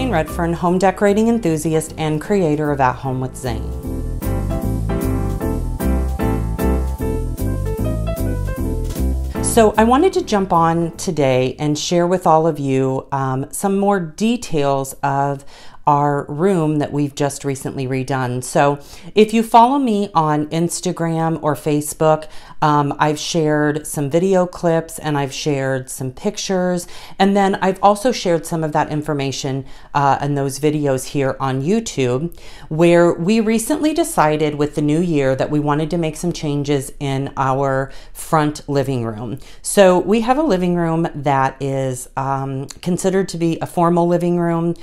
Jane Redfern, home decorating enthusiast and creator of At Home with Zane. So I wanted to jump on today and share with all of you some more details of our room that we've just recently redone. So if you follow me on Instagram or Facebook, I've shared some video clips and I've shared some pictures, and then I've also shared some of that information and those videos here on YouTube, where we recently decided with the new year that we wanted to make some changes in our front living room. So we have a living room that is considered to be a formal living room.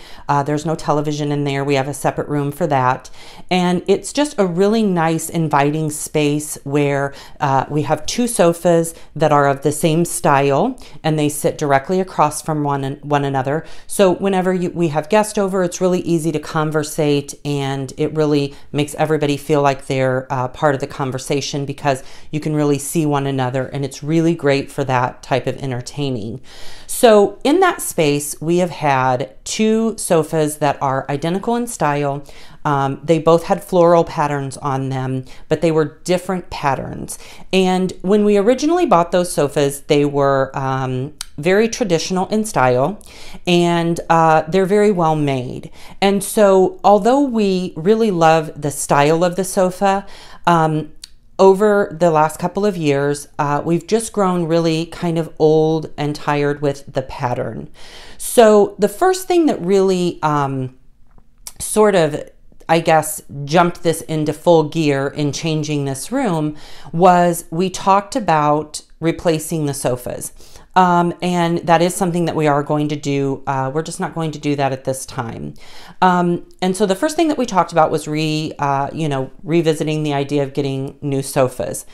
There's no television in there. We have a separate room for that. And it's just a really nice, inviting space where we have two sofas that are of the same style and they sit directly across from one another. So whenever we have guests over, it's really easy to conversate, and it really makes everybody feel like they're part of the conversation because you can really see one another, and it's really great for that type of entertaining. So in that space, we have had two sofas that are identical in style. They both had floral patterns on them, but they were different patterns. And when we originally bought those sofas, they were very traditional in style, and they're very well made. And so although we really love the style of the sofa, over the last couple of years, we've just grown really kind of old and tired with the pattern. So the first thing that really sort of, I guess, jumped this into full gear in changing this room was we talked about replacing the sofas. And that is something that we are going to do. We're just not going to do that at this time. And so the first thing that we talked about was revisiting the idea of getting new sofas.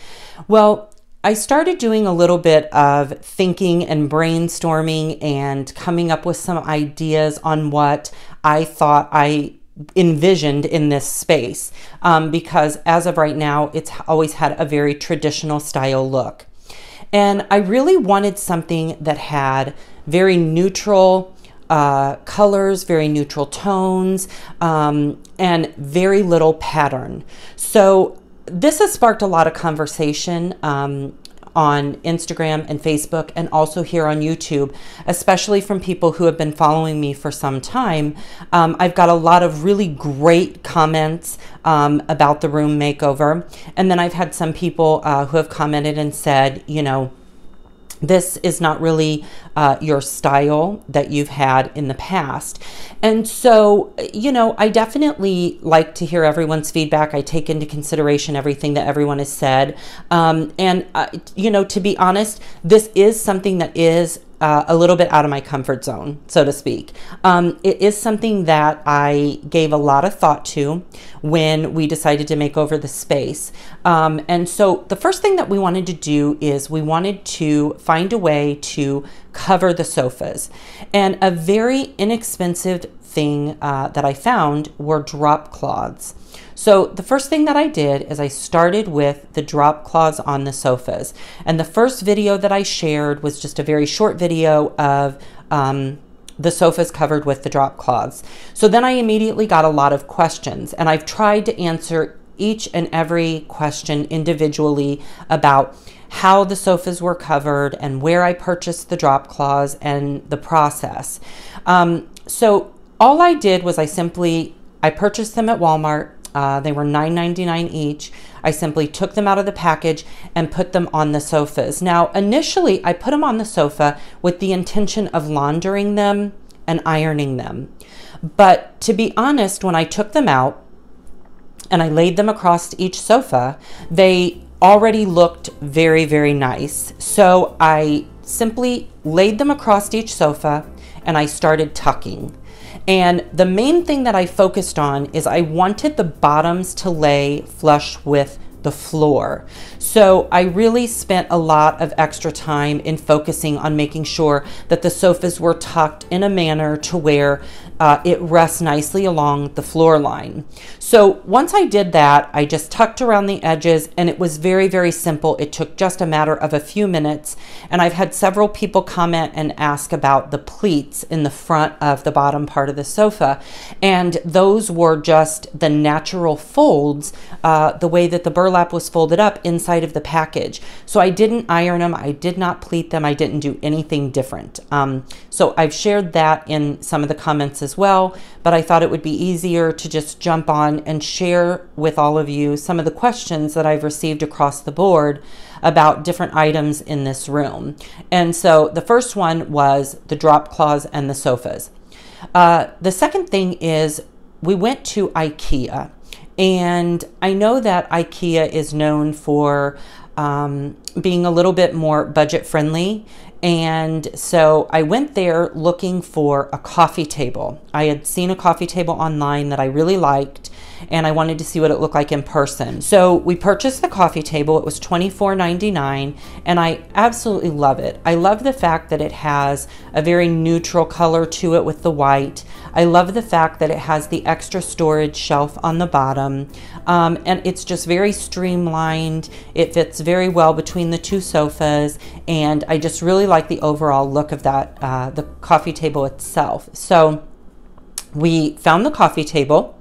Well, I started doing a little bit of thinking and brainstorming and coming up with some ideas on what I thought I envisioned in this space, because as of right now, it's always had a very traditional style look. And I really wanted something that had very neutral colors, very neutral tones, and very little pattern. So this has sparked a lot of conversation on Instagram and Facebook, and also here on YouTube, especially from people who have been following me for some time. I've got a lot of really great comments about the room makeover. And then I've had some people who have commented and said, you know, this is not really your style that you've had in the past. And so, you know, I definitely like to hear everyone's feedback. I take into consideration everything that everyone has said. You know, to be honest, this is something that is a little bit out of my comfort zone, so to speak. It is something that I gave a lot of thought to when we decided to make over the space. And so the first thing that we wanted to do is we wanted to find a way to cover the sofas. And a very inexpensive thing that I found were drop cloths. So the first thing that I did is I started with the drop cloths on the sofas. And the first video that I shared was just a very short video of the sofas covered with the drop cloths. So then I immediately got a lot of questions, and I've tried to answer each and every question individually about how the sofas were covered and where I purchased the drop cloths and the process. So all I did was I purchased them at Walmart. They were $9.99 each. I simply took them out of the package and put them on the sofas. Now, initially, I put them on the sofa with the intention of laundering them and ironing them. But to be honest, when I took them out and I laid them across each sofa, they already looked very, very nice. So I simply laid them across each sofa and I started tucking. And the main thing that I focused on is I wanted the bottoms to lay flush with the floor. So I really spent a lot of extra time in focusing on making sure that the sofas were tucked in a manner to where it rests nicely along the floor line. So once I did that, I just tucked around the edges, and it was very, very simple. It took just a matter of a few minutes. And I've had several people comment and ask about the pleats in the front of the bottom part of the sofa. And those were just the natural folds, the way that the burlap was folded up inside of the package. So I didn't iron them. I did not pleat them. I didn't do anything different. So I've shared that in some of the comments as well, but I thought it would be easier to just jump on and share with all of you some of the questions that I've received across the board about different items in this room. And so the first one was the drop cloths and the sofas. The second thing is we went to IKEA, and I know that IKEA is known for being a little bit more budget friendly. And so I went there looking for a coffee table. I had seen a coffee table online that I really liked, and I wanted to see what it looked like in person. So we purchased the coffee table. It was $24.99, and I absolutely love it. I love the fact that it has a very neutral color to it with the white. I love the fact that it has the extra storage shelf on the bottom, and it's just very streamlined. It fits very well between the two sofas, and I just really like the overall look of that, the coffee table itself. So we found the coffee table,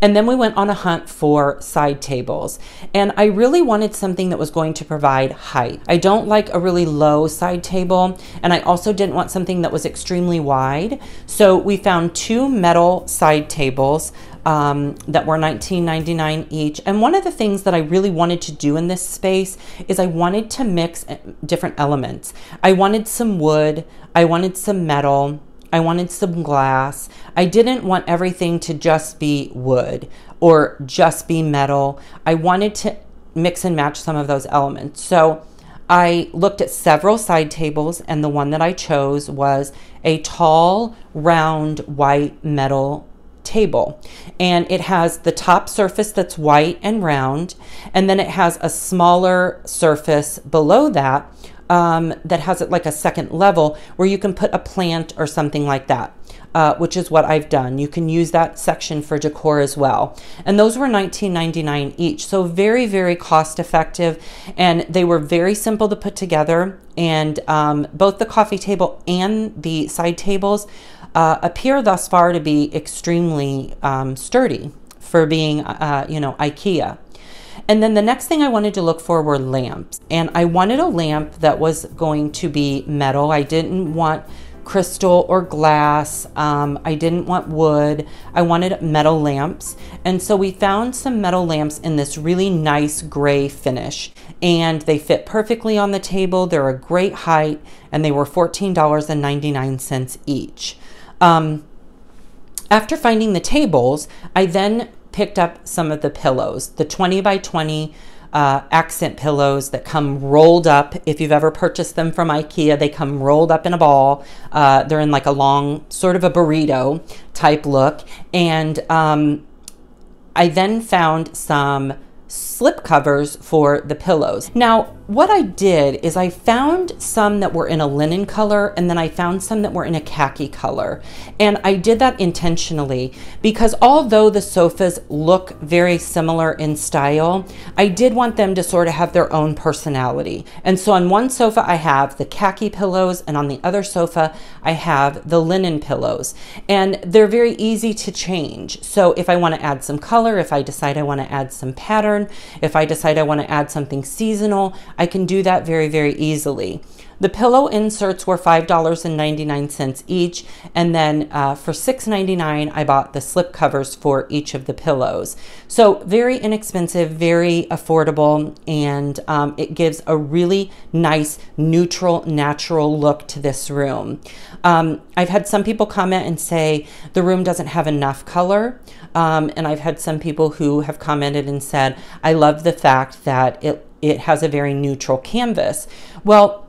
and then we went on a hunt for side tables. And I really wanted something that was going to provide height. I don't like a really low side table, and I also didn't want something that was extremely wide. So we found two metal side tables that were $19.99 each. And one of the things that I really wanted to do in this space is I wanted to mix different elements. I wanted some wood, I wanted some metal, I wanted some glass. I didn't want everything to just be wood or just be metal. I wanted to mix and match some of those elements. So I looked at several side tables, and the one that I chose was a tall, round, white metal table. And it has the top surface that's white and round, and then it has a smaller surface below that that has it like a second level where you can put a plant or something like that, which is what I've done. You can use that section for decor as well. And those were $19.99 each. So very, very cost effective, and they were very simple to put together. And both the coffee table and the side tables appear thus far to be extremely sturdy for being, you know, IKEA. And then the next thing I wanted to look for were lamps. And I wanted a lamp that was going to be metal. I didn't want crystal or glass. I didn't want wood. I wanted metal lamps. And so we found some metal lamps in this really nice gray finish. And they fit perfectly on the table. They're a great height, and they were $14.99 each. After finding the tables, I then picked up some of the pillows, the 20 by 20 accent pillows that come rolled up. If you've ever purchased them from IKEA, they come rolled up in a ball. They're in like a long, sort of a burrito type look. And I then found some slip covers for the pillows. Now, what I did is I found some that were in a linen color, and then I found some that were in a khaki color. And I did that intentionally because although the sofas look very similar in style, I did want them to sort of have their own personality. And so on one sofa, I have the khaki pillows, and on the other sofa, I have the linen pillows. And they're very easy to change. So if I want to add some color, if I decide I want to add some pattern, if I decide I want to add something seasonal, I can do that very, very easily. The pillow inserts were $5.99 each, and then for $6.99 I bought the slip covers for each of the pillows. So very inexpensive, very affordable, and it gives a really nice, neutral, natural look to this room. I've had some people comment and say the room doesn't have enough color, and I've had some people who have commented and said, I love the fact that it has a very neutral canvas. Well,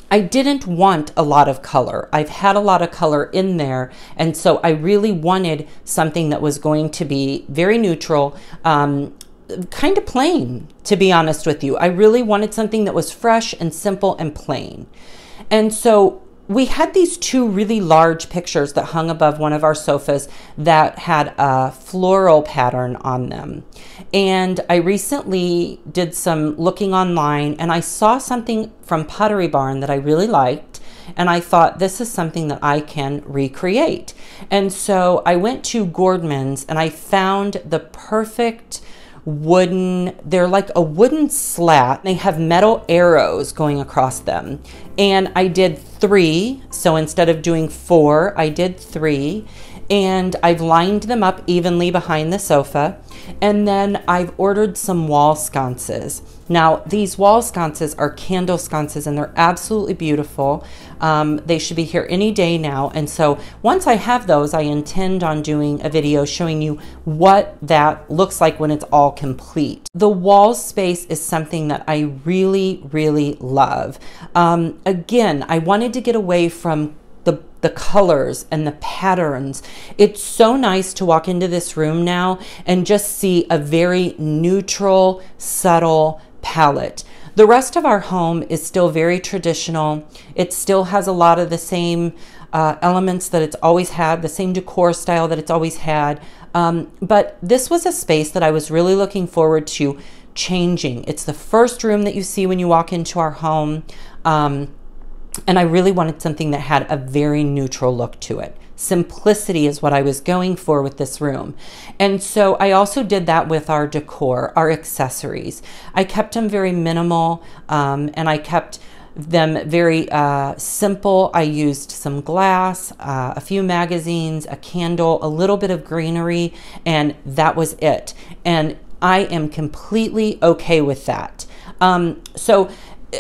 I didn't want a lot of color. I've had a lot of color in there, and so I really wanted something that was going to be very neutral, kind of plain, to be honest with you. I really wanted something that was fresh and simple and plain. And so we had these two really large pictures that hung above one of our sofas that had a floral pattern on them. And I recently did some looking online, and I saw something from Pottery Barn that I really liked. And I thought, this is something that I can recreate. And so I went to Gordman's and I found the perfect wooden, they're like a wooden slat. They have metal arrows going across them. And I did 3. So instead of doing 4, I did 3. And I've lined them up evenly behind the sofa. And then I've ordered some wall sconces. Now, these wall sconces are candle sconces, and they're absolutely beautiful. They should be here any day now. And so once I have those, I intend on doing a video showing you what that looks like when it's all complete. The wall space is something that I really, really love. Again, I wanted to get away from the colors and the patterns. It's so nice to walk into this room now and just see a very neutral, subtle palette. The rest of our home is still very traditional. It still has a lot of the same elements that it's always had, the same decor style that it's always had. But this was a space that I was really looking forward to changing. It's the first room that you see when you walk into our home. And I really wanted something that had a very neutral look to it. Simplicity is what I was going for with this room. And so I also did that with our decor, our accessories. I kept them very minimal, and I kept them very simple. I used some glass, a few magazines, a candle, a little bit of greenery, and that was it. And I am completely okay with that. So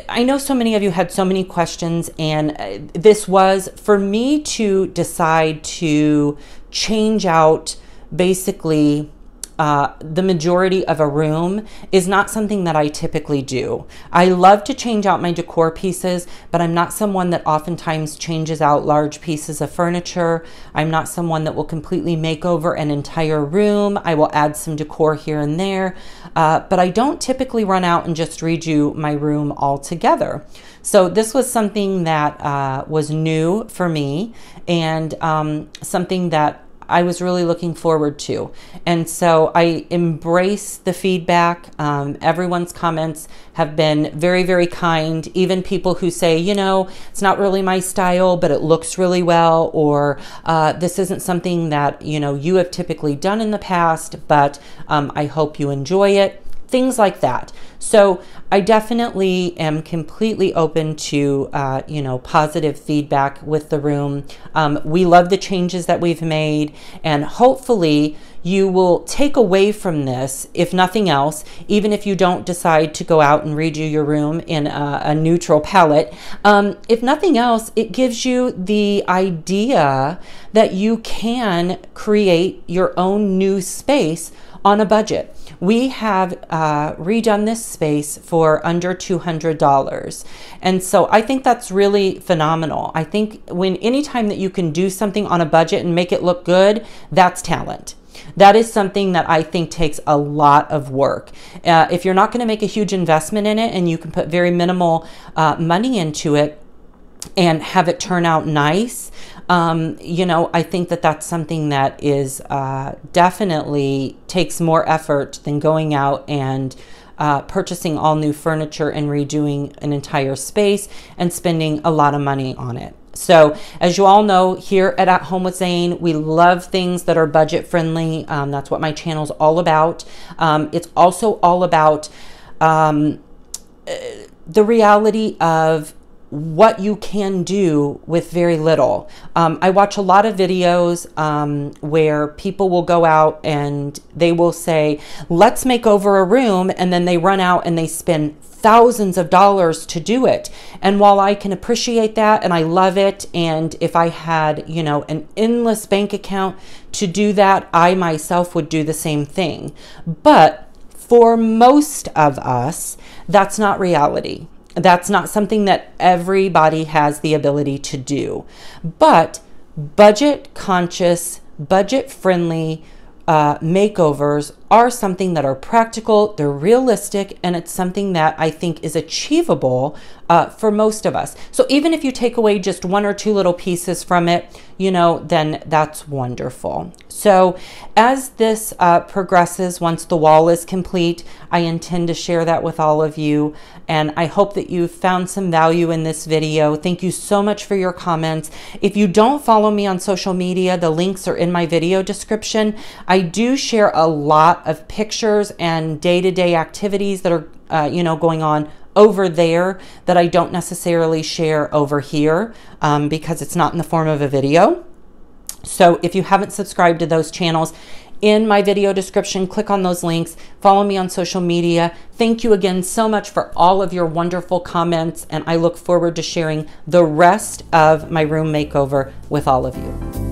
I know so many of you had so many questions, and this was for me to decide to change out basically the majority of a room is not something that I typically do. I love to change out my decor pieces, but I'm not someone that oftentimes changes out large pieces of furniture. I'm not someone that will completely make over an entire room. I will add some decor here and there, but I don't typically run out and just redo my room altogether. So this was something that was new for me, and something that I was really looking forward to. And so I embrace the feedback. Everyone's comments have been very, very kind. Even people who say, you know, it's not really my style, but it looks really well, or this isn't something that, you know, you have typically done in the past, but I hope you enjoy it. Things like that. So I definitely am completely open to, you know, positive feedback with the room. We love the changes that we've made, and hopefully you will take away from this, if nothing else, even if you don't decide to go out and redo your room in a neutral palette. If nothing else, it gives you the idea that you can create your own new space on a budget. We have redone this space for under $200. And so I think that's really phenomenal. I think anytime that you can do something on a budget and make it look good, that's talent. That is something that I think takes a lot of work. If you're not going to make a huge investment in it and you can put very minimal money into it and have it turn out nice, you know, I think that that's something that is definitely takes more effort than going out and purchasing all new furniture and redoing an entire space and spending a lot of money on it. So as you all know, here at Home with Zane, we love things that are budget friendly. That's what my channel's all about. It's also all about the reality of what you can do with very little. I watch a lot of videos where people will go out and they will say, let's make over a room, and then they run out and they spend thousands of dollars to do it. And while I can appreciate that and I love it, and if I had, you know, an endless bank account to do that, I myself would do the same thing. But for most of us, that's not reality. That's not something that everybody has the ability to do. But budget conscious, budget friendly makeovers are something that are practical, they're realistic, and it's something that I think is achievable for most of us. So even if you take away just one or two little pieces from it, you know, then that's wonderful. So as this progresses, once the wall is complete, I intend to share that with all of you. And I hope that you found some value in this video. Thank you so much for your comments. If you don't follow me on social media, the links are in my video description. I do share a lot of pictures and day-to-day activities that are you know, going on over there that I don't necessarily share over here because it's not in the form of a video. So if you haven't subscribed to those channels, in my video description, click on those links, follow me on social media. Thank you again so much for all of your wonderful comments, and I look forward to sharing the rest of my room makeover with all of you.